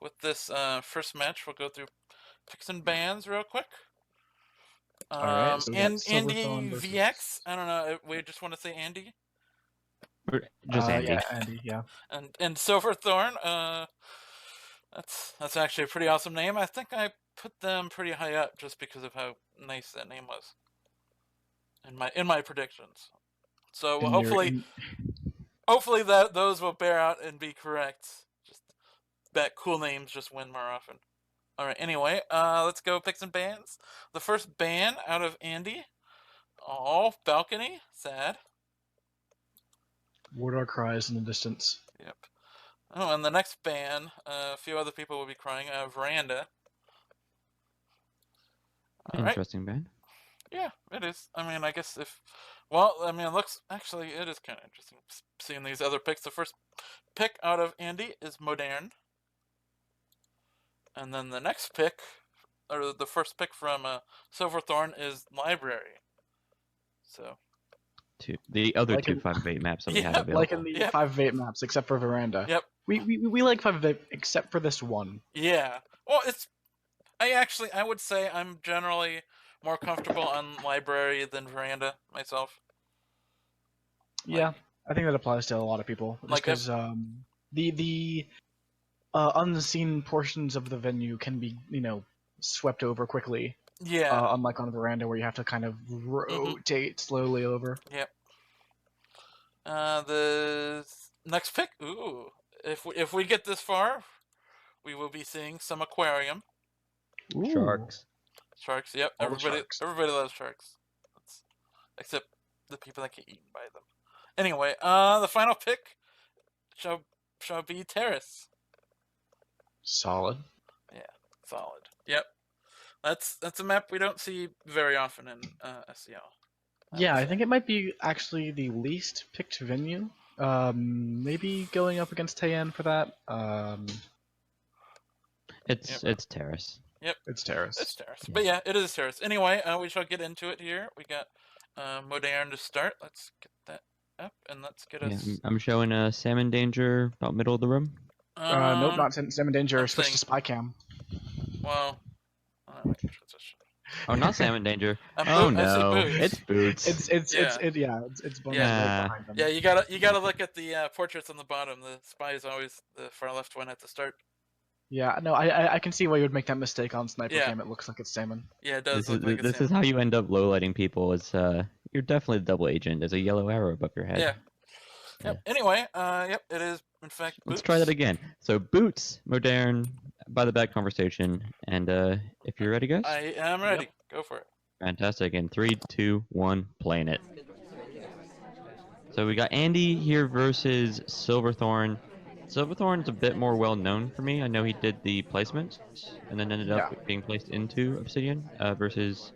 with this first match, we'll go through picks and bans real quick. All right, so we got And Silverthorn AndiVx. versus. I don't know. We just want to say Andy Just Andy. Yeah, Andy. Yeah. and Silverthorn. That's actually a pretty awesome name. I think I put them pretty high up just because of how nice that name was in my predictions. So In your hopefully, that those will bear out and be correct. Just bet cool names just win more often. All right. Anyway, let's go picks and bans. The first ban out of Andy. Oh, balcony. Sad. Wardar cries in the distance. Yep. Oh, and the next ban, a few other people will be crying. Veranda. All right. Interesting ban. Yeah, it is. I mean, I guess if. Well, I mean, it looks. Actually, it is kind of interesting seeing these other picks. The first pick out of Andy is Modern. And then the next pick, or the first pick from Silverthorn, is Library. So. The other Like two in, 5 of 8 maps that we had Yep. available. like in the Yep. 5 of 8 maps, except for Veranda. Yep. We like 5 of 8 except for this one. Yeah. Well, I would say I'm generally more comfortable on Library than Veranda myself. Yeah, I think that applies to a lot of people. Just Like if because the unseen portions of the venue can be, swept over quickly. yeah. Unlike on Veranda, where you have to kind of rotate slowly over. Yep. The next pick. Ooh. If we get this far, we will be seeing some aquarium. Ooh. Sharks. Sharks. Yep. All the sharks. Everybody loves sharks. Except the people that get eaten by them. Anyway, the final pick shall be Terrace. Solid. Yeah, solid. Yep. That's a map we don't see very often in SCL. Yeah, I think it might be actually the least picked venue. Maybe going up against Tayan for that. It's Terrace. Yep. It's Terrace. It's Terrace. But yeah, it is Terrace. Anyway, we shall get into it here. We got Modern to start. Let's get that up and let's get us. Yeah, I'm showing a Salmon Danger about middle of the room. Nope, not Salmon Danger. I'm Switch saying- to Spy Cam. Well, transition. Oh, not Salmon Danger. I Oh see no, Boots. it's Boots. It's Bones Yeah. right behind them. Yeah, you gotta look at the portraits on the bottom. The spy is always the far left one at the start. Yeah, no, I can see why you would make that mistake on Sniper Yeah. Cam. It looks like it's Salmon. Yeah, it does This look like it's this is how you end up low lighting people. Is you're definitely the double agent. There's a yellow arrow above your head. Yeah. Yep. Anyway, yep, it is in fact. Let's Boots. try that again. So Boots, Modern, by the back conversation, and if you're ready, guys. I am ready. Yep. Go for it. Fantastic. In 3, 2, 1, playing it. So we got Andy here versus Silverthorn. Silverthorn's a bit more well known for me. I know he did the placement and then ended up being placed into Obsidian versus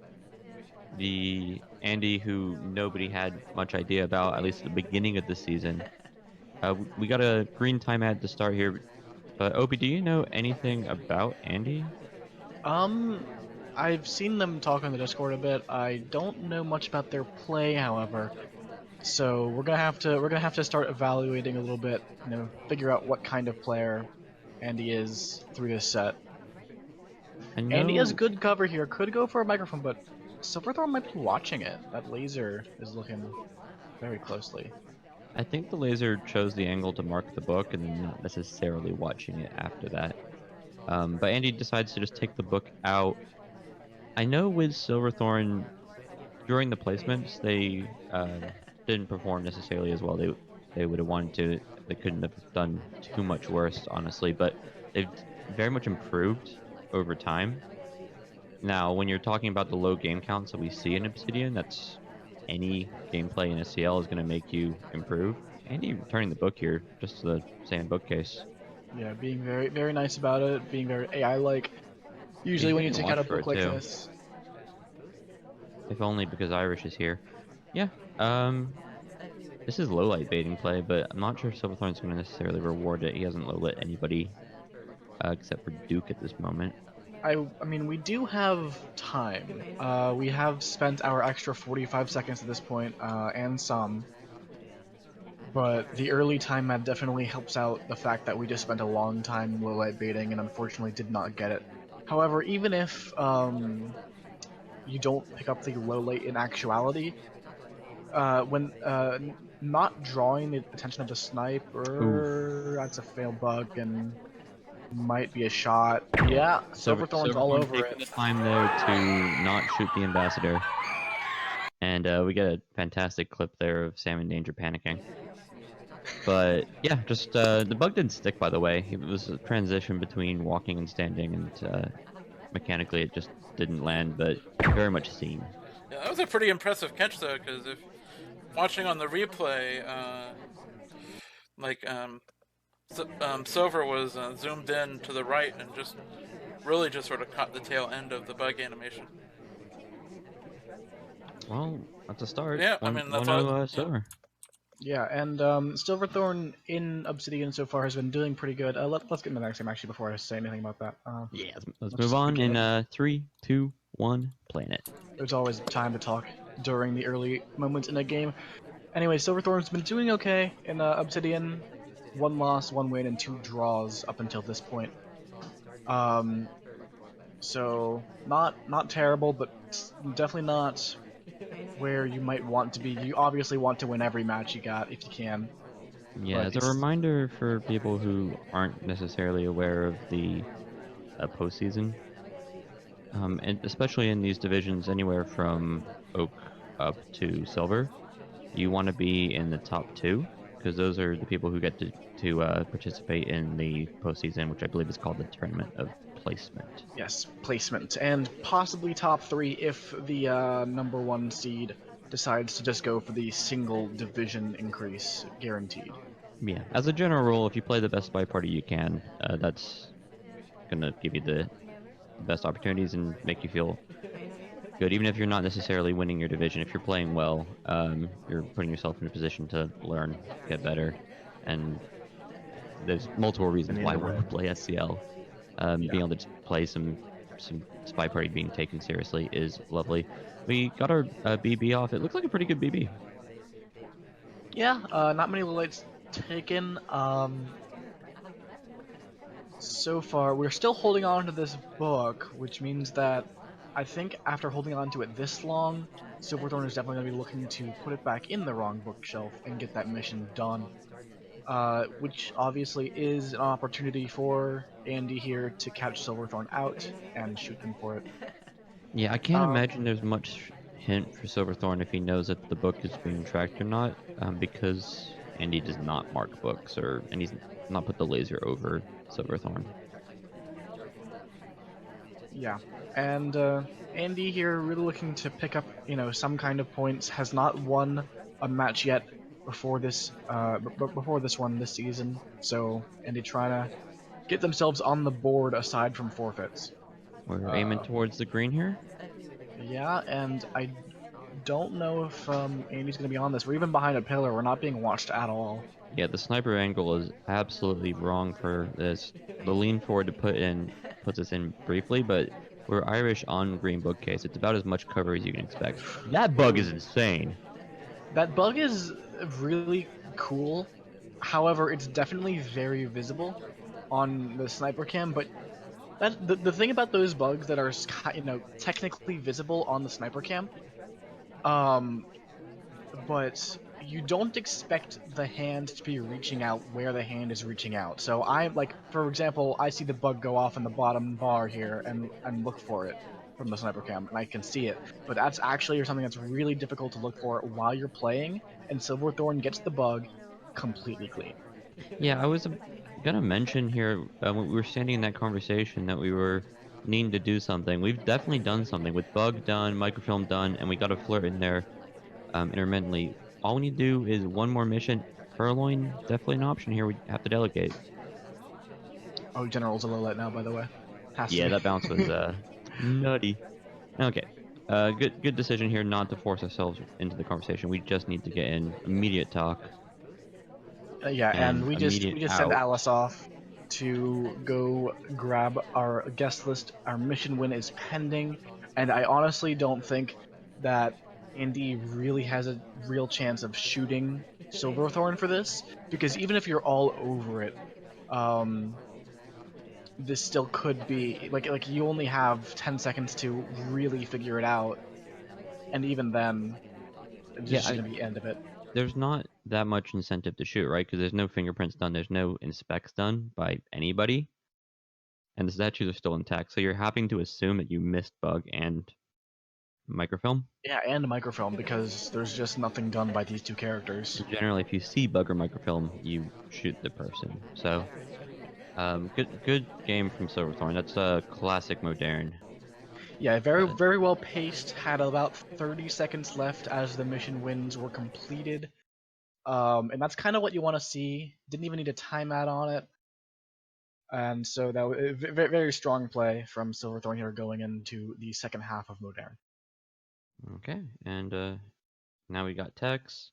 the Andy who nobody had much idea about, at least at the beginning of the season. We got a green time ad to start here. But Opie, do you know anything about Andy? I've seen them talk on the Discord a bit. I don't know much about their play, however. So we're gonna have to start evaluating a little bit, figure out what kind of player Andy is through this set. Andy has good cover here, could go for a microphone, but Silverthorn might be watching it. That laser is looking very closely. I think the laser chose the angle to mark the book and then not necessarily watching it after that. But Andy decides to just take the book out. I know with Silverthorn, during the placements, they didn't perform necessarily as well. They would have wanted to. They couldn't have done too much worse, honestly. But they've very much improved over time. Now, when you're talking about the low game counts that we see in Obsidian, that's any gameplay in SCL is going to make you improve. Andy returning the book here, just the same bookcase. Yeah, being very, very nice about it, being very AI-like. Usually when you take out a book like this. If only because Irish is here. Yeah, this is low light baiting play, but I'm not sure if Silverthorn's going to necessarily reward it. He hasn't low lit anybody except for Duke at this moment. I mean, we do have time. We have spent our extra 45 seconds at this point, and some. but the early time map definitely helps out the fact that we just spent a long time low light baiting and unfortunately did not get it. However, even if you don't pick up the low light in actuality, when not drawing the attention of the Oof. sniper, that's a failed bug and might be a shot. Yeah, Silverthorn's all Silverthorn over taking it. the time there to not shoot the ambassador. And we get a fantastic clip there of Sam in danger panicking. But yeah, just the bug didn't stick, by the way. It was a transition between walking and standing, and mechanically it just didn't land, but very much seen. Yeah, that was a pretty impressive catch though, because if watching on the replay, like Silver was zoomed in to the right and just really just sort of caught the tail end of the bug animation. Well, that's a start. Yeah, I One, mean that's all. 1-0 Yeah. Silver. Yeah, and Silverthorn in Obsidian so far has been doing pretty good. Let's get into the next game actually before I say anything about that. Yeah, let's Let's move just on begin. in 3, 2, 1, planet. There's always time to talk during the early moments in a game. Anyway, Silverthorn's been doing okay in Obsidian. 1 loss, 1 win, and 2 draws up until this point. Um, so not terrible, but definitely not where you might want to be. You obviously want to win every match you got if you can. Yeah, But as a reminder for people who aren't necessarily aware of the postseason, and especially in these divisions anywhere from Oak up to Silver, you want to be in the top 2 because those are the people who get to participate in the postseason, which I believe is called the Tournament of Placement. yes, placement and possibly top 3 if the number 1 seed decides to just go for the single division increase guaranteed. Yeah, as a general rule, if you play the best spy party you can, that's gonna give you the best opportunities and make you feel good. Even if you're not necessarily winning your division, if you're playing well, you're putting yourself in a position to learn, get better, and there's multiple reasons And why either one way, would play SCL. yeah. Being able to play some spy party being taken seriously is lovely. We got our BB off. It looks like a pretty good BB. Yeah, not many lights taken. So far, we're still holding on to this book, which means that I think after holding on to it this long, Silverthorn is definitely going to be looking to put it back in the wrong bookshelf and get that mission done. Which obviously is an opportunity for Andy here to catch Silverthorn out and shoot him for it. Yeah, I can't Um, imagine there's much hint for Silverthorn if he knows that the book is being tracked or not, because Andy does not mark books, and he's not put the laser over Silverthorn. Yeah, and Andy here really looking to pick up, some kind of points. Has not won a match yet before this, before this one this season. So Andy trying to get themselves on the board aside from forfeits. We're aiming Uh, towards the green here. yeah, and I don't know if Andy's gonna be on this. We're even behind a pillar. We're not being watched at all. Yeah, the sniper angle is absolutely wrong for this. The lean forward to puts us in briefly, but we're Irish on green bookcase. It's about as much cover as you can expect. That bug is insane. That bug is really cool. However, it's definitely very visible on the sniper cam, but the thing about those bugs that are technically visible on the sniper cam, um, but you don't expect the hand to be reaching out where the hand is reaching out. So I like, for example, I see the bug go off in the bottom bar here and look for it from the sniper cam, and I can see it. But that's actually something that's really difficult to look for while you're playing, and Silverthorn gets the bug completely clean. Yeah, I was gonna mention here when we were standing in that conversation that we were needing to do something. We've definitely done something with bug done, microfilm done, and we got a flirt in there intermittently. All we need to do is one more mission. Purloin definitely an option here. We have to delegate. Oh, General's a low light now, by the way. Has to Yeah, be. that bounce was nutty. Okay. Good decision here not to force ourselves into the conversation. We just need to get in immediate talk Yeah, and and we just immediate we just send out. Alice off to go grab our guest list. Our mission win is pending, and I honestly don't think that Andy really has a real chance of shooting Silverthorn for this, because even if you're all over it, um, this still could be like you only have 10 seconds to really figure it out, and even then, it's Yeah, just gonna be the end of it. there's not that much incentive to shoot, right? Because there's no fingerprints done, there's no inspects done by anybody, and the statues are still intact. So you're having to assume that you missed bug and microfilm. Yeah, and microfilm, because there's just nothing done by these two characters. And generally, if you see bug or microfilm, you shoot the person. So, good game from Silverthorn. That's a classic modern. Yeah, very Uh, very well paced. Had about 30 seconds left as the mission wins were completed. And that's kind of what you want to see. Didn't even need a timeout on it. And so that was very, very strong play from Silverthorn here going into the second half of Modern. okay, and now we got Tex,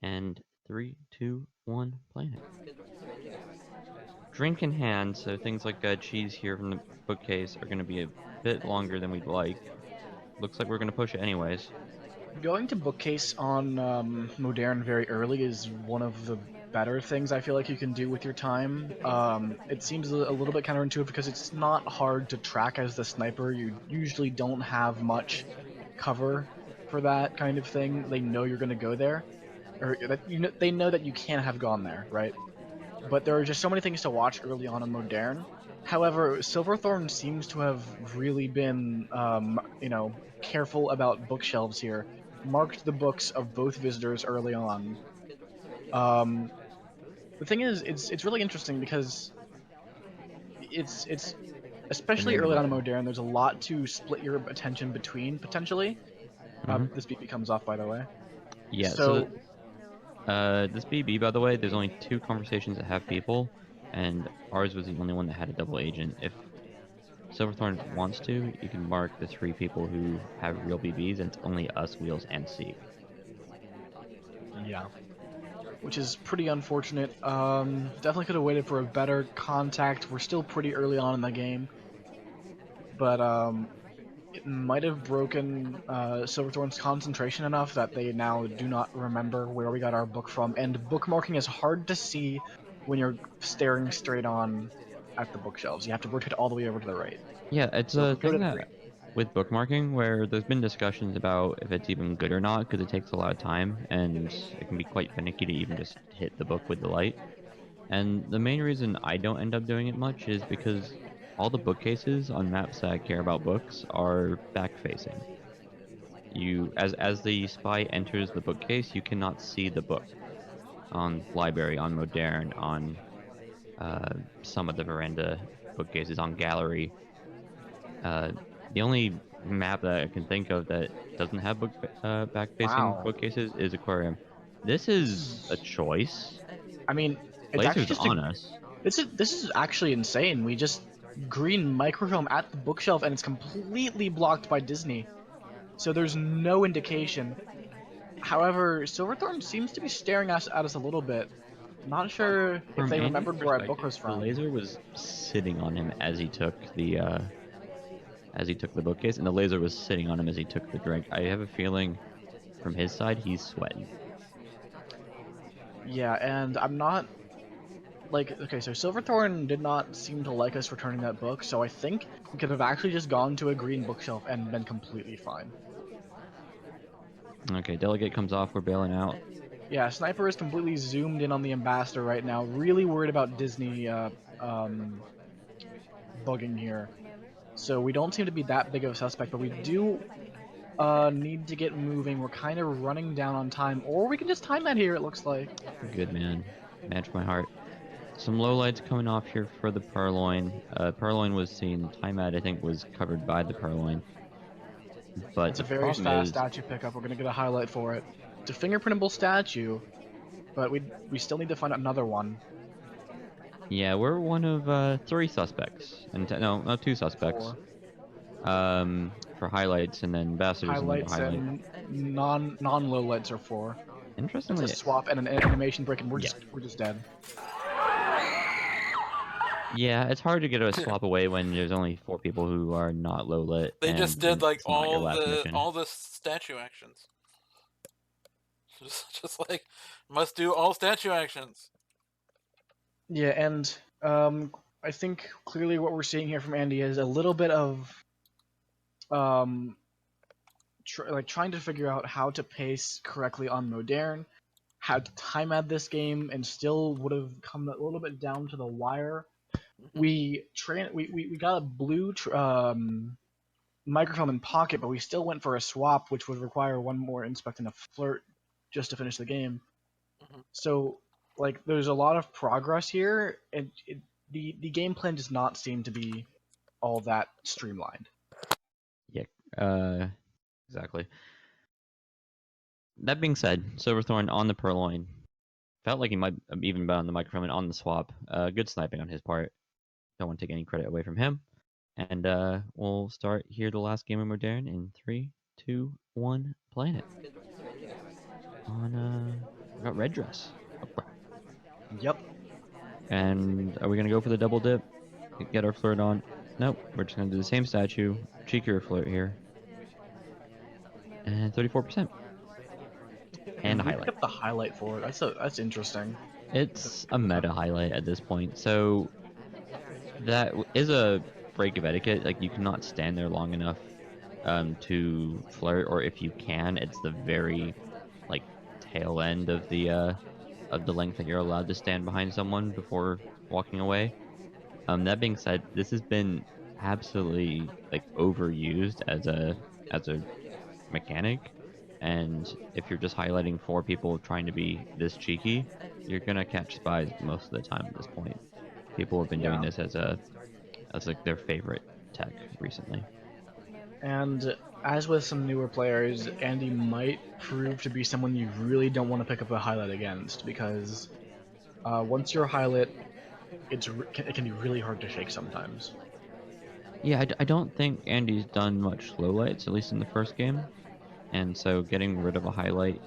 and 3, 2, 1, playing it. Drink in hand, so things like cheese here from the bookcase are going to be a bit longer than we'd like. Looks like we're going to push it anyways. Going to bookcase on Modern very early is one of the better things I feel like you can do with your time. It seems a little bit counterintuitive because it's not hard to track as the sniper. You usually don't have much cover for that kind of thing. They know you're going to go there, or that they know that you can have gone there, right? But there are just so many things to watch early on in Modern. However, Silverthorn seems to have really been, careful about bookshelves here. Marked the books of both visitors early on. Um, the thing is, it's really interesting because it's The especially main early on in button. Modern. There's a lot to split your attention between potentially. Hmm. This beat comes off, by the way. Yeah, so So this BB, by the way, there's only 2 conversations that have people, and ours was the only one that had a double agent. If Silverthorn wants to, you can mark the 3 people who have real BBs, and it's only us, Wheels, and Seek. yeah, which is pretty unfortunate. Definitely could have waited for a better contact. We're still pretty early on in the game, but it might have broken Silverthorn's concentration enough that they now do not remember where we got our book from. And bookmarking is hard to see when you're staring straight on at the bookshelves. You have to rotate all the way over to the right. Yeah, it's So a go to thing the 3. that with bookmarking where there's been discussions about if it's even good or not because it takes a lot of time and it can be quite finicky to even just hit the book with the light. And the main reason I don't end up doing it much is because all the bookcases on maps that care about books are back facing. You as the spy enters the bookcase, you cannot see the book on library, on modern, on some of the veranda bookcases, on gallery. Uh, the only map that I can think of that doesn't have back-facing Wow. bookcases is Aquarium. This This is a is. choice. I mean, it's actually Laser's just a. on us. This is actually insane. We just green microfilm at the bookshelf and it's completely blocked by Disney. So there's no indication. However, Silverthorn seems to be staring at us a little bit. Not sure if From they Andy's remembered where our book perspective, was the from. laser was sitting on him as he took the bookcase, and the laser was sitting on him as he took the drink. I have a feeling from his side he's sweating. Yeah, and I'm not okay, so Silverthorn did not seem to like us returning that book, so I think we could have actually just gone to a green bookshelf and been completely fine. Okay, delegate comes off. We're bailing out. Yeah, Sniper is completely zoomed in on the ambassador right now, really worried about Disney bugging here. So we don't seem to be that big of a suspect, but we do need to get moving. We're kind of running down on time, or we can just time that here, it looks like. Good man, match my heart. Some lowlights coming off here for the Purloin. Purloin was seen. Timeout, I think, was covered by the Purloin. But That's a the very problem fast is, statue pickup. We're gonna get a highlight for it. It's a fingerprintable statue, but we still need to find another one. yeah, we're one of 3 suspects, and no, 2 suspects. 4 For highlights, and then ambassadors another highlights highlight. and non lowlights are 4. That's a Interestingly, swap and an animation break, and we're yeah, just dead. Yeah, it's hard to get a swap away when there's only 4 people who are not low lit, They just did and like it's not your last mission. all the statue actions. Just like must do all statue actions. Yeah, and I think clearly what we're seeing here from Andy is a little bit of um, trying to figure out how to pace correctly on Modern, how to time add this game, and still would have come a little bit down to the wire. We got a blue microphone in pocket, but we still went for a swap, which would require one more inspect and a flirt just to finish the game. Mhm. So, like, there's a lot of progress here, and the game plan does not seem to be all that streamlined. Yeah, exactly. That being said, Silverthorn on the Purloin. Felt like he might have even been on the microphone and on the swap. Good sniping on his part. Don't want to take any credit away from him. And we'll start here the last game of Modern in 3, 2, 1, playing it. We got Red Dress. Yep. And are we gonna go for the double dip? Get our flirt on? Nope. We're just gonna do the same statue. Cheekier flirt here. And 34%. And a we highlight. picked up the highlight for it. That's interesting. It's a meta highlight at this point. So that is a break of etiquette. Like, you cannot stand there long enough to flirt, or if you can, it's the very like tail end of the length that you're allowed to stand behind someone before walking away. That being said, this has been absolutely like overused as a mechanic, and if you're just highlighting 4 people trying to be this cheeky, you're gonna catch spies most of the time at this point. People have been doing Yeah. this as like their favorite tech recently. And as with some newer players, Andy might prove to be someone you really don't want to pick up a highlight against, because once you're highlight, it can be really hard to shake sometimes. Yeah, I don't think Andy's done much low lights, at least in the first game, and so getting rid of a highlight,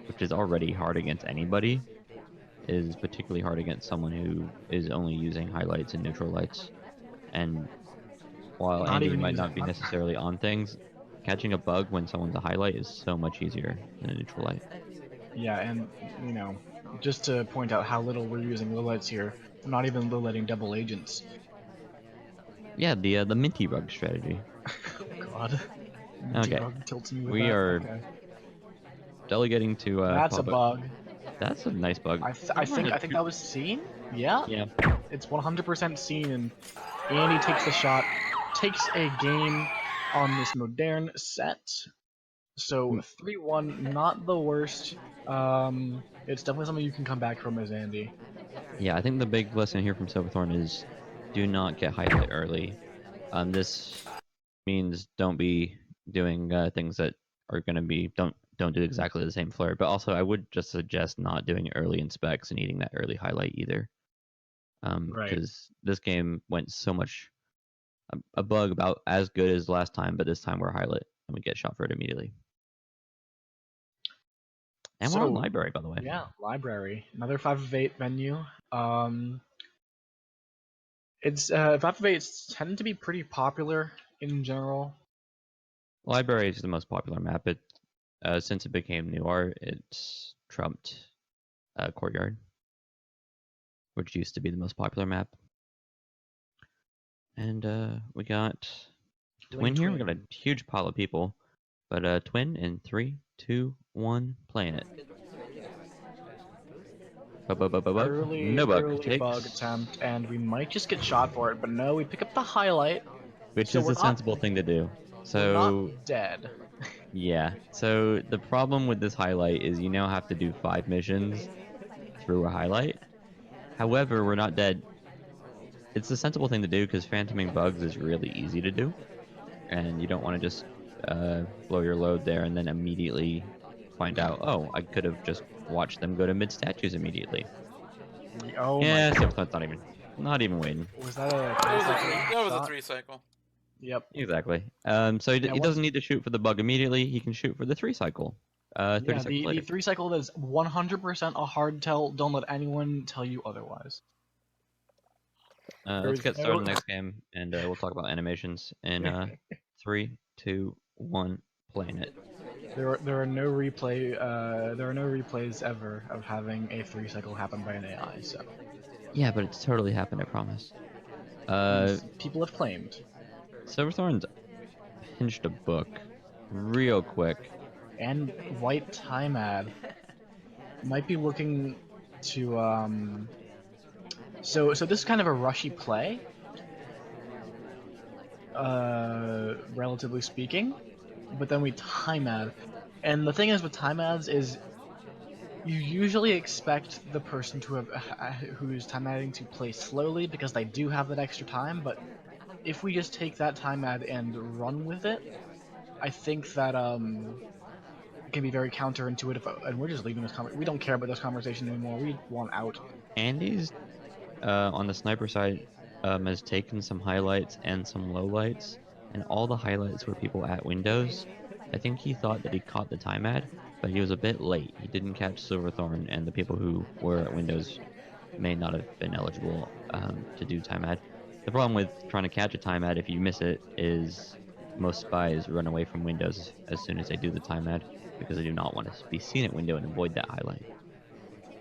which is already hard against anybody, is particularly hard against someone who is only using highlights and neutral lights. And while Not Andy even might using. not be necessarily on things, catching a bug when someone's a highlight is so much easier than a neutral light. Yeah, and just to point out how little we're using low lights here, we're not even low lighting double agents. Yeah, the minty rug strategy. God, Okay, T-Rug tilts me with we that. are Okay, delegating to that's a Papa. bug. That's a nice bug. I think that was seen. Yeah, Yeah. it's 100% seen, and Andy takes the shot, takes a game on this modern set. So 3-1, not the worst. It's definitely something you can come back from as Andy. Yeah, I think the big lesson here from Silverthorn is do not get highlight early. This means don't be doing things that are going to be don't do exactly the same flirt. But also, I would just suggest not doing early inspects and eating that early highlight either, Right. because this game went so much a bug about as good as last time, but this time we're highlight and we get shot for it immediately. And we're on So library, by the way. yeah, library, another 5 of 8 menu. It's 5 of 8 tend to be pretty popular in general. Library is the most popular map. It since it became new art, it's trumped Courtyard, which used to be the most popular map. And we got Twin here. We got a huge pile of people, but Twin in 3, 2, 1, playing it. Bug. No bug. Early bug attempt, and we might just get shot for it, but no, we pick up the highlight, Which so is a sensible thing to do. we're not So dead. yeah. So the problem with this highlight is you now have to do 5 missions through a highlight. However, we're not dead. It's a sensible thing to do because phantoming bugs is really easy to do, and you don't want to just blow your load there and then immediately find out, oh, I could have just watched them go to mid statues immediately. Oh my Yeah, god. Silverthorn's not even waiting. Was that a That was a shot? 3 cycle. Yep. Exactly. So he doesn't need to shoot for the bug immediately. He can shoot for the 3 cycle. 30 Yeah, seconds the later. 3 cycle is 100% a hard tell. Don't let anyone tell you otherwise. Let's get started on the next game, and we'll talk about animations in 3, 2, 1, playing it. There are no replays ever of having a 3 cycle happen by an AI. So Yeah, but it's totally happened, I promise. people have claimed. Silverthorn's pinched a book real quick. And white time ad might be looking to So this is kind of a rushy play, relatively speaking. But then we time ad, and the thing is with time ads is you usually expect the person to have who's time adding to play slowly because they do have that extra time. But if we just take that time ad and run with it, I think that it can be very counterintuitive. And we're just leaving this conversation. We don't care about this conversation anymore. We want out. Andy's on the sniper side has taken some highlights and some lowlights, and all the highlights were people at Windows. I think he thought that he caught the time ad, but he was a bit late. He didn't catch Silverthorn, and the people who were at Windows may not have been eligible to do time ad. The problem with trying to catch a time ad if you miss it is most spies run away from Windows as soon as they do the time ad because they do not want to be seen at window and avoid that highlight.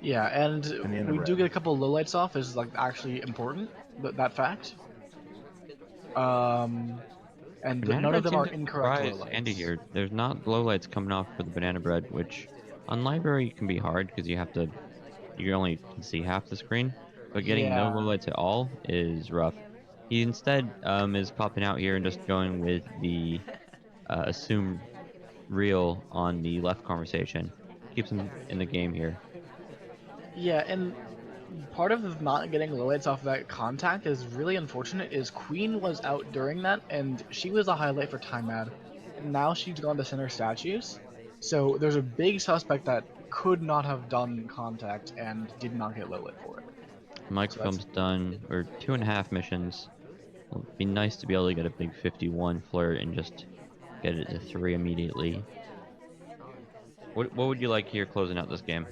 Yeah, and we do get a couple of lowlights off is like actually important. That fact. And Banana none of bread them are seems to incorrect surprise lowlights. Andy here. There's not lowlights coming off for the banana bread, which on library can be hard because you only can see half the screen. But getting no Yeah, lowlights at all is rough. He instead is popping out here and just going with the assume real on the left conversation. Keeps him in the game here. yeah, and part of not getting lowlights off that contact is really unfortunate. Is Queen was out during that, and she was a highlight for time ad. And now she's gone to center statues, so there's a big suspect that could not have done contact and did not get lowlight for it. Microfilm's done, or 2.5 missions. It'd be nice to be able to get a big 51 flirt and just get it to 3 immediately. What would you like here closing out this game?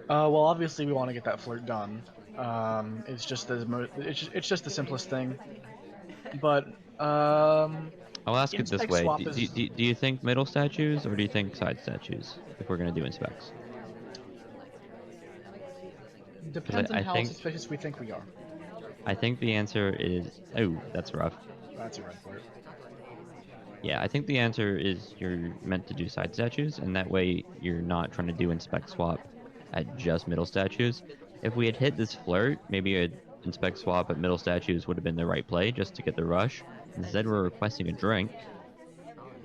Well, obviously we want to get that flirt done. It's just the simplest thing. But I'll ask it this inspect way: swap do, is do, do you think middle statues or do you think side statues? If we're gonna do inspects, because depends on how suspicious we think we are. I think the answer is that's rough. That's a red flirt. Yeah, I think the answer is you're meant to do side statues, and that way you're not trying to do inspect swap at just middle statues. If we had hit this flirt, maybe a inspect swap at middle statues would have been the right play just to get the rush. Instead, we're requesting a drink.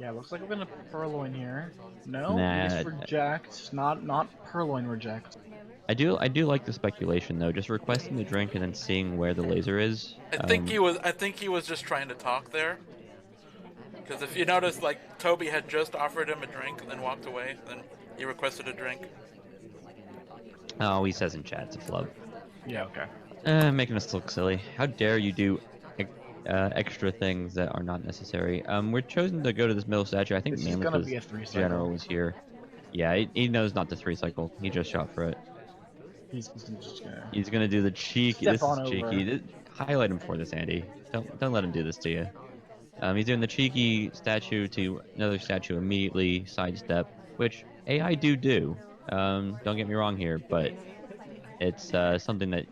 Yeah, looks like we're gonna purloin here. No, Nah, mace reject. Not purloin reject. I do like the speculation though. Just requesting the drink and then seeing where the laser is. I think he was just trying to talk there. Because if you notice, like Toby had just offered him a drink and then walked away, then he requested a drink. Oh, he says in chat it's a flub. Yeah, okay. Making us look silly. How dare you do extra things that are not necessary. We're chosen to go to this middle statue. I think This is mainly gonna because be a 3 cycle. General was here. Yeah, he knows not to 3 cycle. He just shot for it. He's just gonna He's gonna do the cheeky. step This is on cheeky. over. Highlight him for this, Andy. Don't let him do this to you. He's doing the cheeky statue to another statue immediately sidestep, which AI do. Don't get me wrong here, but it's something that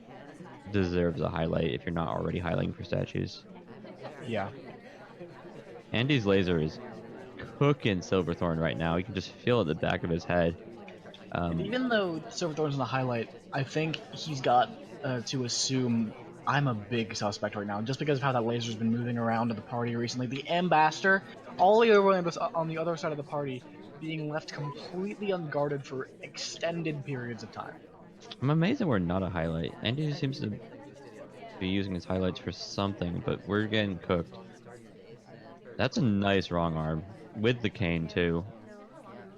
deserves a highlight if you're not already highlighting for statues. Yeah. Andy's laser is cooking Silverthorn right now. You can just feel it at the back of his head. And even though Silverthorn's in the highlight, I think he's got to assume I'm a big suspect right now, just because of how that laser's been moving around at the party recently. The ambassador, all the other on the other side of the party, being left completely unguarded for extended periods of time. I'm amazed that we're not a highlight. Andy seems to be using his highlights for something, but we're getting cooked. That's a nice wrong arm with the cane too.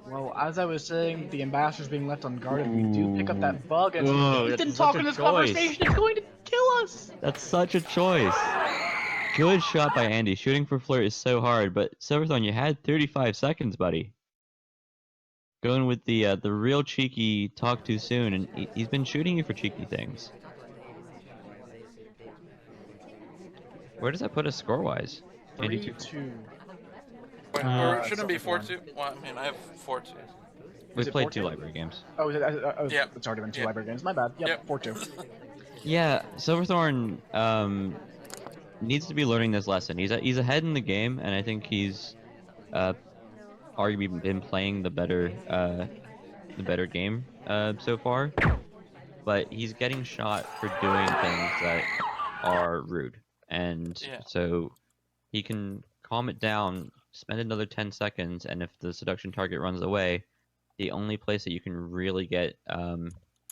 Well, as I was saying, the ambassador's being left unguarded. We do pick up that bug, and Whoa, he that's didn't such talk a in this choice. conversation. It's going to kill us. That's such a choice. Good shot by Andy. Shooting for flirt is so hard, but Silverthorn, you had 35 seconds, buddy. Going with the real cheeky talk too soon, and he's been shooting you for cheeky things. Where does that put us score-wise? Andy 2. 3-2. Wait, or it shouldn't be Silverthorn. 4-2. Well, I mean, I have 4-2. We Is it played 2 4-2? library games. Oh, Yep. it's already been 2 Yep. library games. My bad. Yep, Yep. 4-2. Yeah, Silverthorn needs to be learning this lesson. He's ahead in the game, and I think he's arguably been playing the better game so far. But he's getting shot for doing things that are rude, and Yeah. so he can calm it down, spend another 10 seconds, and if the seduction target runs away, the only place that you can really get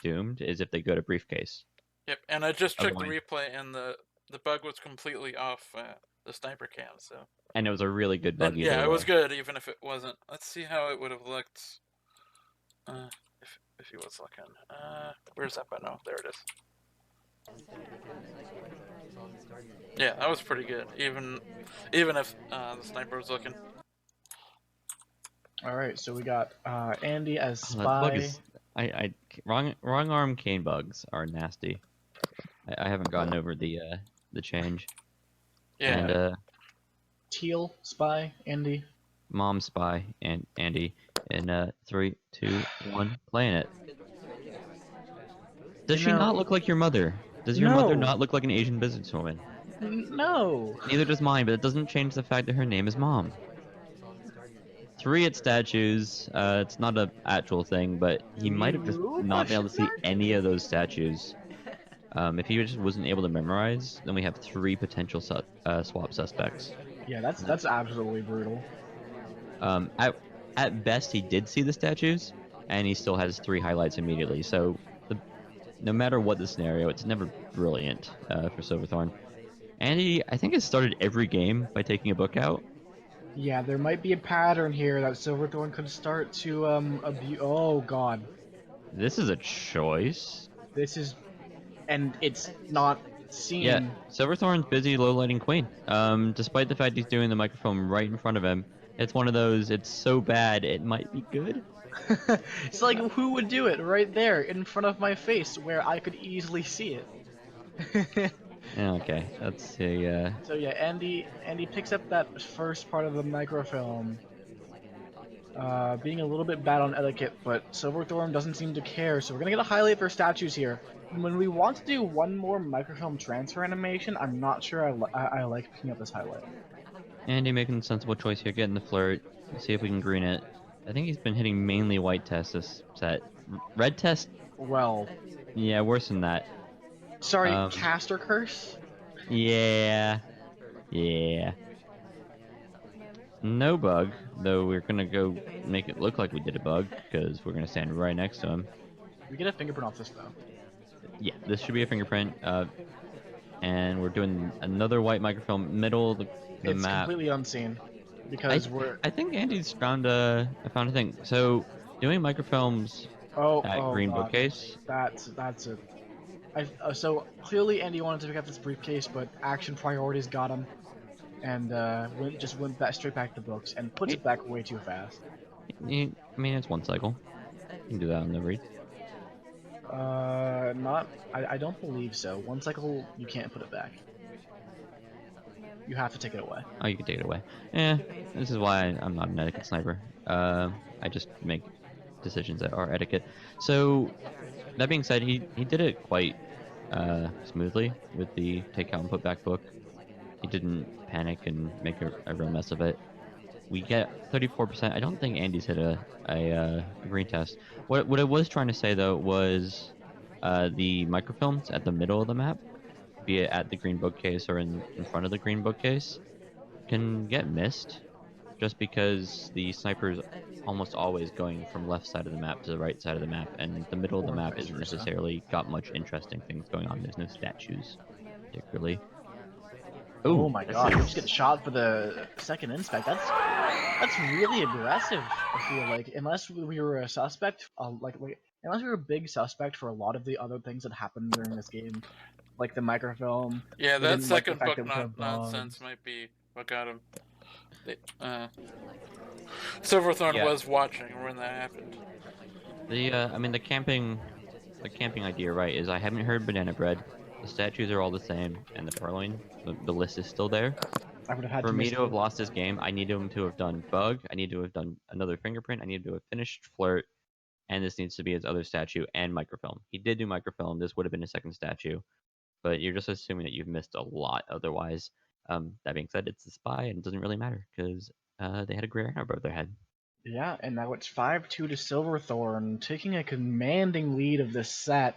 doomed is if they go to briefcase. Yep. And I just checked the Otherwise- replay, and the bug was completely off the sniper cam. So. And it was a really good bug And, either yeah, way. it was good, even if it wasn't. Let's see how it would have looked. If he was looking. Where's that button? Oh, there it is. Yeah, that was pretty good. Even if the sniper was looking. All right, so we got Andy as Oh, that bug spy. is wrong arm cane bugs are nasty. I haven't gotten over the change. Yeah. And Teal spy, Andy. mom spy and Andy in 3, 2, 1, playing it. Does she not look like your mother? Does your mother No. not look like an Asian businesswoman? No. Neither does mine, but it doesn't change the fact that her name is Mom. 3 at statues. It's not an actual thing, but he might have just not been able to see any of those statues. If he just wasn't able to memorize, then we have 3 potential swap suspects. Yeah, that's absolutely brutal. At best, he did see the statues, and he still has 3 highlights immediately. So no matter what the scenario, it's never brilliant for Silverthorn. And he, I think, has started every game by taking a book out. Yeah, there might be a pattern here that Silverthorn could start to abuse. Oh God, This is a choice. this is, and it's not seen. Yeah, Silverthorn's busy low-lighting Queen. Despite the fact he's doing the microphone right in front of him, it's one of those, it's so bad, it might be good. It's like, who would do it right there in front of my face where I could easily see it? Okay, let's see. So yeah, Andy picks up that first part of the microfilm, being a little bit bad on etiquette, but Silverthorn doesn't seem to care, so we're gonna get a highlight for statues here. When we want to do one more microfilm transfer animation, I'm not sure I like picking up this highlight. Andy making a sensible choice here, getting the flirt. Let's see if we can green it. I think he's been hitting mainly white test this set. Red test, Well, yeah, worse than that. sorry, caster curse? Yeah. No bug, though we're gonna go make it look like we did a bug, because we're gonna stand right next to him. We get a fingerprint off this though. Yeah, this should be a fingerprint. And we're doing another white microfilm, middle of the It's map. completely unseen because I think Andy's found a thing. So doing microfilms at green God, bookcase. that's it. So clearly Andy wanted to pick up this briefcase, but action priorities got him, and went back straight back to books and puts it back way too fast. I mean, it's one cycle. You can do that on the read. I don't believe so. One cycle, you can't put it back. You have to take it away. Oh, you can take it away. Yeah, this is why I'm not an etiquette sniper. I just make decisions that are etiquette. So, that being said, he did it quite smoothly with the take out and put back book. He didn't panic and make a real mess of it. We get 34%. I don't think Andy's hit a green test. What I was trying to say though was the microfilms at the middle of the map, be it at the green bookcase or in front of the green bookcase, can get missed just because the sniper's almost always going from left side of the map to the right side of the map, and the middle of the Or map vice isn't versa. necessarily got much interesting things going on. There's no statues, particularly. Oh Ooh, my this God! We is- just get shot for the second inspect. That's really aggressive. I feel like unless we were a suspect, unless we were a big suspect for a lot of the other things that happened during this game, like the microfilm. Yeah, we that didn't like the second fact book that we have nonsense bugs. might be what got him. Silverthorn Yeah. was watching when that happened. I mean the camping idea, right? Is I haven't heard banana bread. The statues are all the same, and the purloin, the list is still there. I would have had For to me miss to have lost this game, I need him to have done Bug. I need to have done another Fingerprint. I need to have finished Flirt, and this needs to be his other statue and Microfilm. He did do Microfilm. This would have been his second statue, but you're just assuming that you've missed a lot otherwise. That being said, it's a spy, and it doesn't really matter because they had a gray hair above their head. Yeah, and now it's 5-2 to Silverthorn, taking a commanding lead of this set,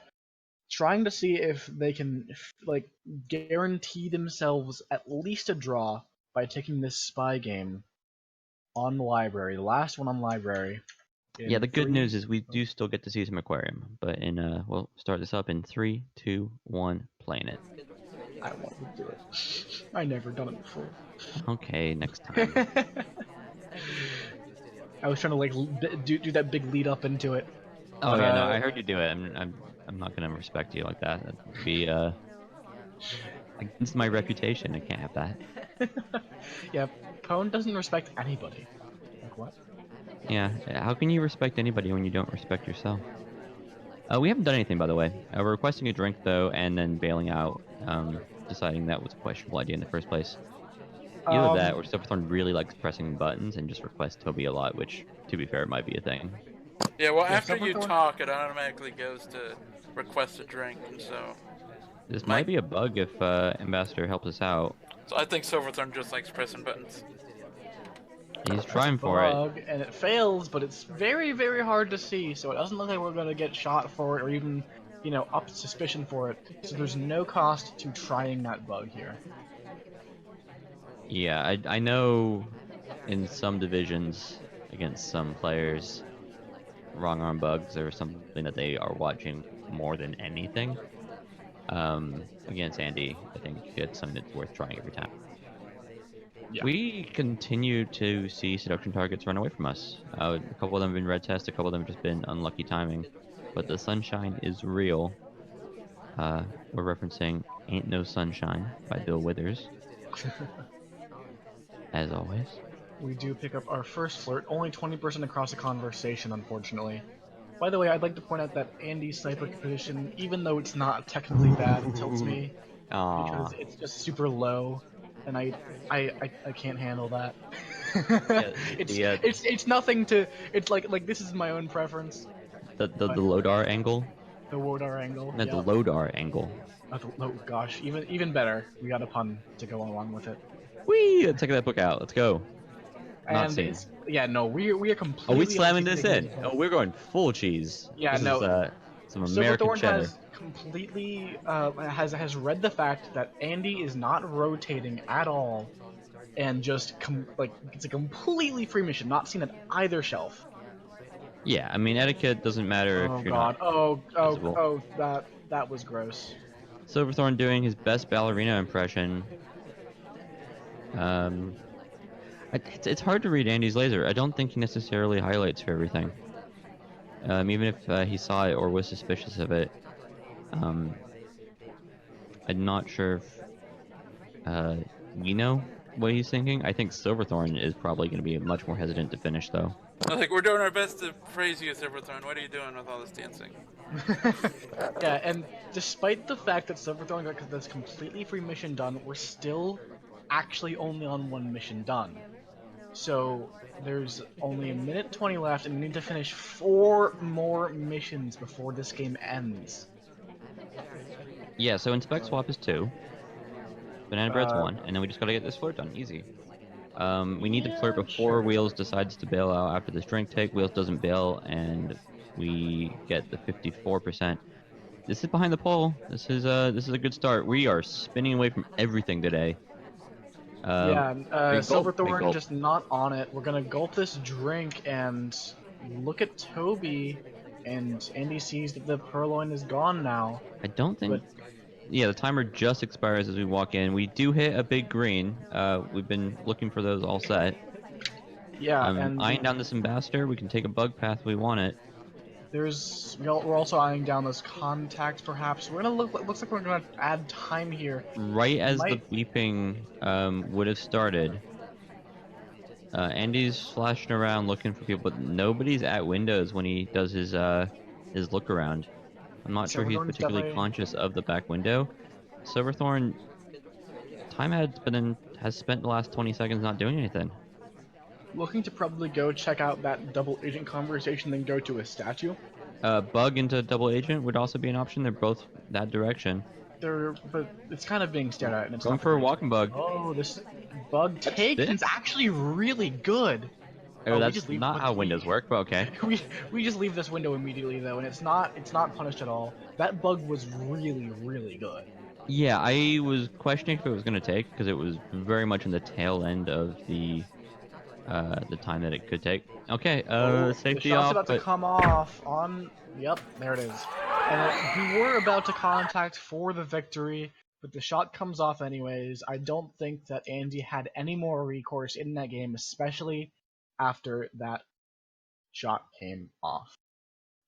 trying to see if they can like guarantee themselves at least a draw by taking this spy game on Library, the last one on Library. Yeah, the good 3. news is we do still get to see some aquarium, but we'll start this up in 3, 2, 1, playing it. I want to do it. I never done it before. Okay, next time. I was trying to like do that big lead up into it. Oh But yeah, no, I heard you do it. I'm not gonna respect you like that. That would be against my reputation. I can't have that. yeah, Pone doesn't respect anybody. Like what? Yeah, how can you respect anybody when you don't respect yourself? We haven't done anything, by the way. We're requesting a drink though, and then bailing out, deciding that was a questionable idea in the first place. Either that, or Silverthorn really likes pressing buttons and just requests Toby a lot, which, to be fair, might be a thing. Yeah, well, Yeah, after you Silverthorn- talk, it automatically goes to request a drink, and so This might be a bug if Ambassador helps us out. I think Silverthorn just likes pressing buttons. He's trying for it. Bug, and it fails, but it's very, very hard to see, so it doesn't look like we're gonna get shot for it or even, up suspicion for it. So there's no cost to trying that bug here. Yeah, I know in some divisions against some players, wrong arm bugs are something that they are watching more than anything. Against Andy, I think it's something that's worth trying every time. Yeah. We continue to see seduction targets run away from us. A couple of them have been red test, a couple of them have just been unlucky timing. But the sunshine is real. We're referencing Ain't No Sunshine by Bill Withers. As always. We do pick up our first flirt, only 20% across the conversation, unfortunately. By the way, I'd like to point out that Andy's sniper position, even though it's not technically bad, tilts me. Aww. Because it's just super low, and I can't handle that. Yeah, it's nothing to. It's like this is my own preference. the Lodar angle. The Wardar angle. No, Yeah. the Lodar angle. Oh gosh, even better. We got a pun to go along with it. Whee! Let's take that book out. Let's go. Not And seen. yeah, no, we are completely. Oh, we slamming this in. untaking Oh, we're going full cheese. Yeah, this no. is some American Silverthorn cheddar. has completely has read the fact that Andy is not rotating at all, and just it's a completely free mission, not seen at either shelf. Yeah, I mean etiquette doesn't matter Oh if you're god. not visible. Oh, that was gross. Silverthorn doing his best ballerina impression. It's hard to read Andy's laser. I don't think he necessarily highlights for everything. Even if he saw it or was suspicious of it. I'm not sure if we know what he's thinking. I think Silverthorn is probably going to be much more hesitant to finish, though. I think we're doing our best to praise you, Silverthorn. What are you doing with all this dancing? Yeah, and despite the fact that Silverthorn got this completely free mission done, we're still actually only on one mission done. So there's only a minute 20 left, and we need to finish 4 more missions before this game ends. Yeah, so Inspect Swap is 2. Banana Bread's 1, and then we just gotta get this flirt done. Easy. We need to flirt before Wheels decides to bail out after this drink take. Wheels doesn't bail, and we get the 54%. This is behind the pole. This is a good start. We are spinning away from everything today. Silverthorn just not on it. We're gonna gulp this drink and look at Toby, and Andy sees that the purloin is gone now. I don't think. Yeah, the timer just expires as we walk in. We do hit a big green. We've been looking for those all set. Yeah, I'm eyeing down this ambassador. We can take a bug path if we want it. We're also eyeing down those contacts, perhaps. We're gonna looks like we're gonna add time here. Right as the beeping would have started. Andy's flashing around looking for people, but nobody's at windows when he does his look around. I'm not sure he's particularly conscious of the back window. Silverthorn, time has spent the last 20 seconds not doing anything. Looking to probably go check out that double agent conversation, then go to a statue. Bug into double agent would also be an option. They're both that direction. But it's kind of being stared at, and it's Going not for a particularly. walking bug. Oh, this bug That takes, and it's sticks? actually really good. Oh, Oh, we that's just leave. not But how windows work, but okay. we just leave this window immediately though, and it's not punished at all. That bug was really good. Yeah, I was questioning if it was going to take because it was very much in the tail end of the time that it could take. Okay, Oh, the safety shot's off, about to but come off on. Yep, there it is. And we were about to contact for the victory, but the shot comes off anyways. I don't think that Andy had any more recourse in that game, especially after that shot came off.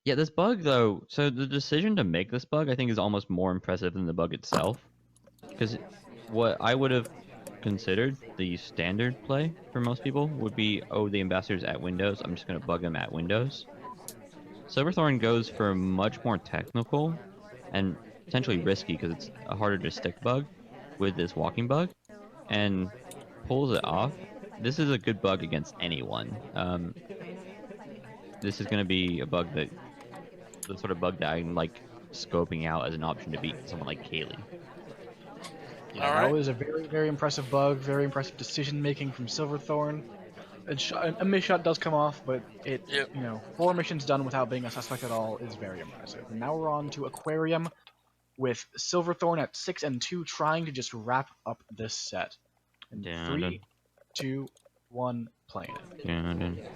yeah, this bug though. So the decision to make this bug, I think, is almost more impressive than the bug itself. Because what I would have considered the standard play for most people would be, oh, the ambassador's at Windows. I'm just going to bug him at Windows. Silverthorn goes for much more technical and potentially risky because it's a harder to stick bug with this walking bug and pulls it off. This is a good bug against anyone. This is going to be a bug that the sort of bug that I'm like scoping out as an option to beat someone like Kaylee. Yeah, All that right. was a very impressive bug, very impressive decision making from Silverthorn. A miss shot does come off, but Yep. 4 missions done without being a suspect at all is very impressive. And now we're on to Aquarium with Silverthorn at 6-2, trying to just wrap up this set. In Dun, 3, 2, 1, playing it.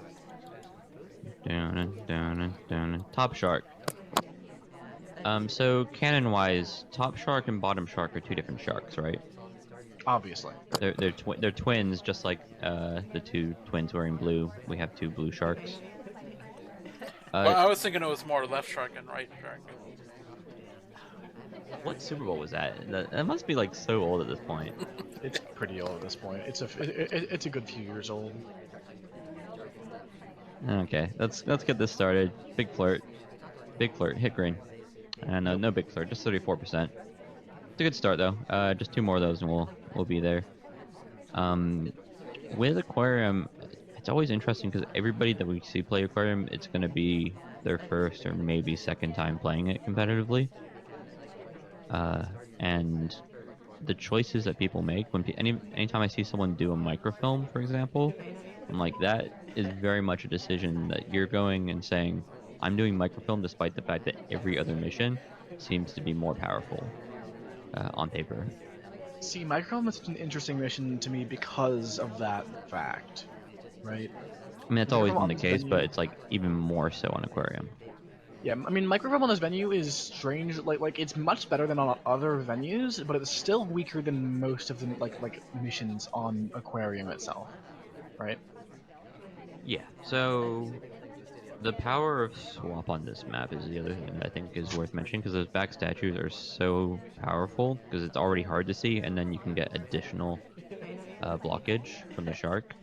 Top Shark. So canon-wise, Top Shark and Bottom Shark are two different sharks, right? Obviously. They're twins, just like the two twins wearing blue. We have two blue sharks. Well, I was thinking it was more left shark and right shark. What Super Bowl was that? That must be like so old at this point. It's pretty old at this point. It's a good few years old. Okay, let's get this started. Big flirt, hit green. No big flirt, just 34%. It's a good start though. Just 2 more of those and we'll be there. With Aquarium, it's always interesting because everybody that we see play Aquarium, it's going to be their first or maybe second time playing it competitively. And the choices that people make anytime I see someone do a microfilm, for example, I'm like, that is very much a decision that you're going and saying, I'm doing microfilm despite the fact that every other mission seems to be more powerful on paper. See, Microcom is such an interesting mission to me because of that fact, right? I mean, that's always Microcom been on the this case, but venue. it's like even more so on Aquarium. Yeah, I mean, Microcom on this venue is strange. Like it's much better than on other venues, but it's still weaker than most of the like missions on Aquarium itself, right? Yeah, so the power of swap on this map is the other thing that I think is worth mentioning because those back statues are so powerful because it's already hard to see, and then you can get additional blockage from the shark.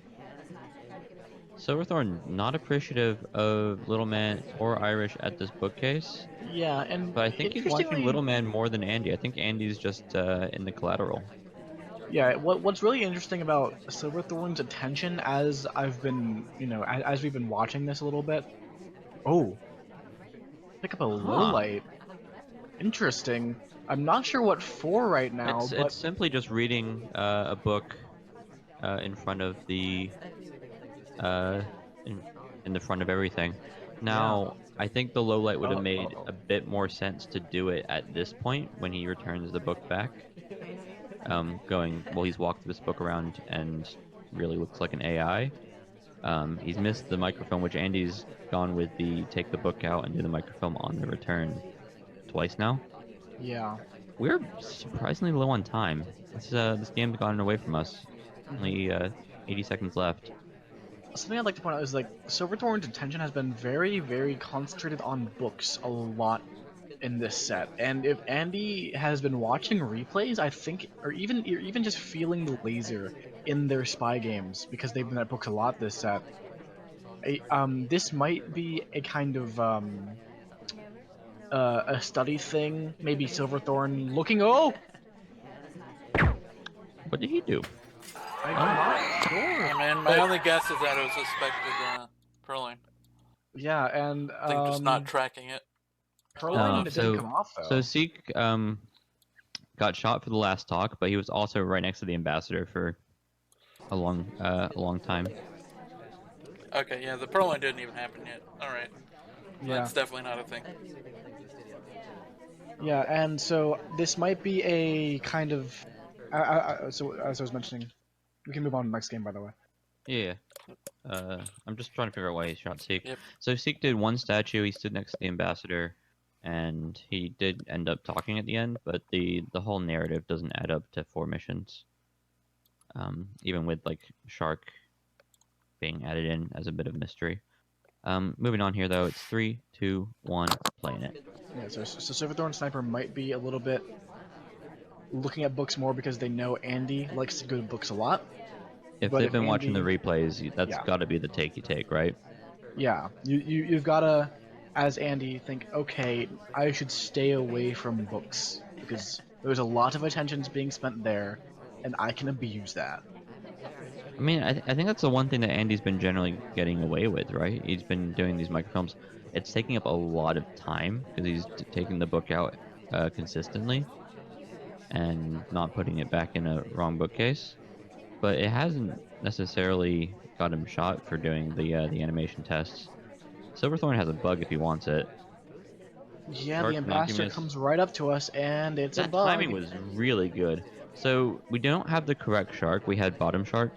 Silverthorn not appreciative of Little Man or Irish at this bookcase, Yeah, and but I think he's watching interestingly, Little Man more than Andy. I think Andy's just in the collateral. yeah, what's really interesting about Silverthorn's attention as I've been, as we've been watching this a little bit. Oh, pick up a low Huh. light. Interesting. I'm not sure what for right now, It's but simply just reading a book in front of the uh, in the front of everything. yeah. Now, I think the low light would have made Oh. a bit more sense to do it at this point when he returns the book back. Going, well, he's walked this book around and really looks like an AI. He's missed the microfilm, which Andy's gone with the take the book out and do the microfilm on the return twice now. Yeah. We're surprisingly low on time. This game's gotten away from us. Only 80 seconds left. Something I'd like to point out is like Silverthorn's attention has been very concentrated on books a lot in this set, and if Andy has been watching replays, I think, or even just feeling the laser in their spy games because they've been at books a lot this set. This might be a kind of a study thing. Maybe Silverthorn looking. Oh, What did he do? I'm not sure. I mean, my only guess is that it was suspected Purloin. Yeah, and I think just not tracking it. Purloin, it didn't so come off though. so Seek got shot for the last talk, but he was also right next to the ambassador for a long time. Okay, yeah, the Purloin didn't even happen yet. All right, Yeah. that's definitely not a thing. Yeah, and so this might be a kind of. So as I was mentioning, we can move on to the next game, by the way. Yeah. I'm just trying to figure out why he shot Seek. Yep. So Seek did one statue. He stood next to the ambassador, and he did end up talking at the end. But the whole narrative doesn't add up to 4 missions. Even with like Shark being added in as a bit of mystery. Moving on here though, it's 3, 2, 1, playing it. Yeah, so Silverthorn Sniper might be a little bit looking at books more because they know Andy likes to go to books a lot. If But they've if been watching the Andy, replays, that's yeah, got to be the take you take, right? yeah, you've gotta, as Andy, think, okay, I should stay away from books because there's a lot of attention's being spent there, and I can abuse that. I mean, I think that's the one thing that Andy's been generally getting away with, right? He's been doing these microfilms. It's taking up a lot of time because he's taking the book out consistently and not putting it back in a wrong bookcase. But it hasn't necessarily got him shot for doing the animation tests. Silverthorn has a bug if he wants it. Yeah, the Shark ambassador Nagimus. comes right up to us, and it's a That bug. timing was really good. So we don't have the correct shark. We had bottom shark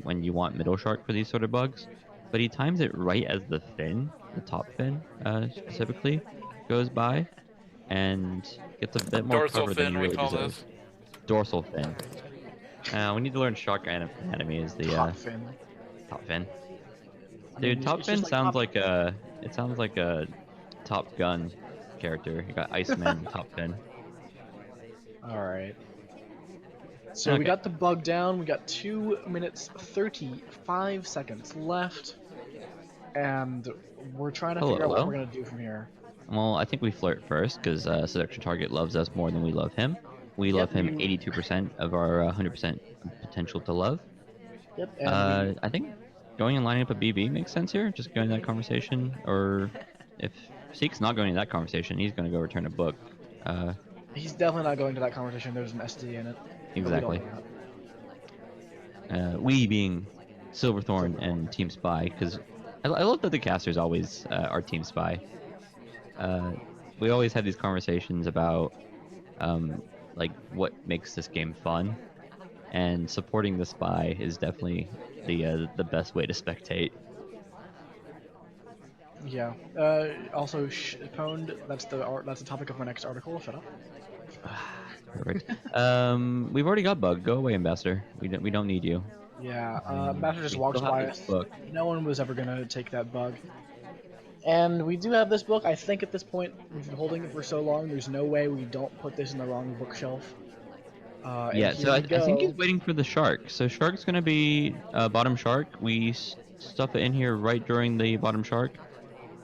when you want middle shark for these sort of bugs, but he times it right as the fin, the top fin specifically, goes by, and gets a bit more Dorsal cover than fin, he we really call deserves. this. Dorsal fin. We need to learn shark anatomy is the Top fin. top fin. I Dude, mean, top it's just fin like sounds top. like a it sounds like a Top Gun character. You got Iceman and top fin. All right. So we Okay. got the bug down. We got 2 minutes 35 seconds left, and we're trying to figure out what we're Hello. gonna do from here. Well, I think we flirt first because Seduction Target loves us more than we love him. We love Yep, him you. 82% of our 100% potential to love. Yep, and we. I think going and lining up a BB makes sense here. Just going to that conversation, or if Seek's not going to that conversation, he's going to go return a book. He's definitely not going to that conversation. There's an SD in it, but we don't Exactly. know that. We being Silverthorn Silverthorn. and Team Spy, because I love that the casters always are Team Spy. We always have these conversations about like what makes this game fun, and supporting the spy is definitely the best way to spectate. Yeah. Also, pwned. That's the topic of my next article. Shut up. Perfect. We've already got bug. Go away, ambassador. We don't need you. Yeah. Master just We walks still have by this us. book. No one was ever gonna take that bug. And we do have this book. I think at this point, we've been holding it for so long, there's no way we don't put this in the wrong bookshelf. And Yeah, here so we I think go. he's waiting for the shark. So shark's gonna be bottom shark. We stuff it in here right during the bottom shark.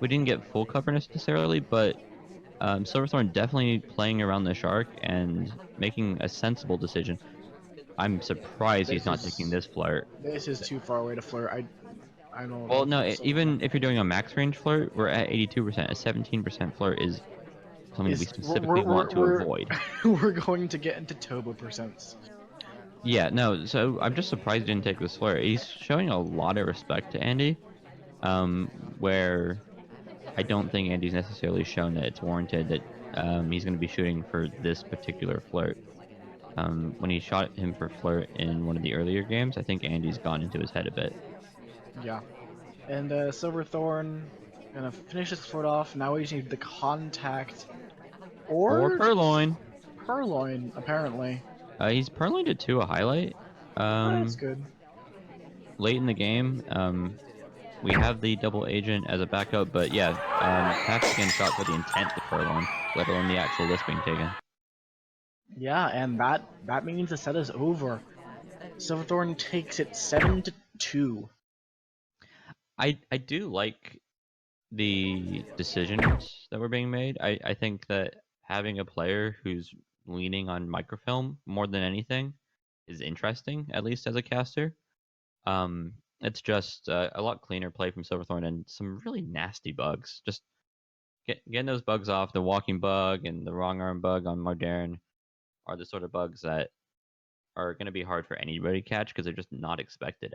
We didn't get full cover necessarily, but Silverthorn definitely playing around the shark and making a sensible decision. I'm surprised he's not taking this flirt. This is too far away to flirt. I Well, don't no, think so. even if you're doing a max range flirt, we're at 82%. A 17% flirt is something that we Is specifically want to avoid. we're going to get into Toba percents. Yeah, no, so I'm just surprised he didn't take this flirt. He's showing a lot of respect to Andy, where I don't think Andy's necessarily shown that it's warranted that he's going to be shooting for this particular flirt. When he shot him for flirt in one of the earlier games, I think Andy's gone into his head a bit. Yeah. And Silverthorn gonna finish this flirt off. Now we just need the contact Or or Purloin. Purloin, apparently. He's Purloined it to a highlight. That's good. Late in the game, we have the double agent as a backup, but yeah, Pax again shot for the intent to Purloin, let alone the actual list being taken. Yeah, and that means the set is over. Silverthorn takes it 7-2. I do like the decisions that were being made. I think that having a player who's leaning on microfilm more than anything is interesting, at least as a caster. It's just a lot cleaner play from Silverthorn and some really nasty bugs. Just getting those bugs off. The walking bug and the wrong arm bug on Modern are the sort of bugs that are going to be hard for anybody to catch because they're just not expected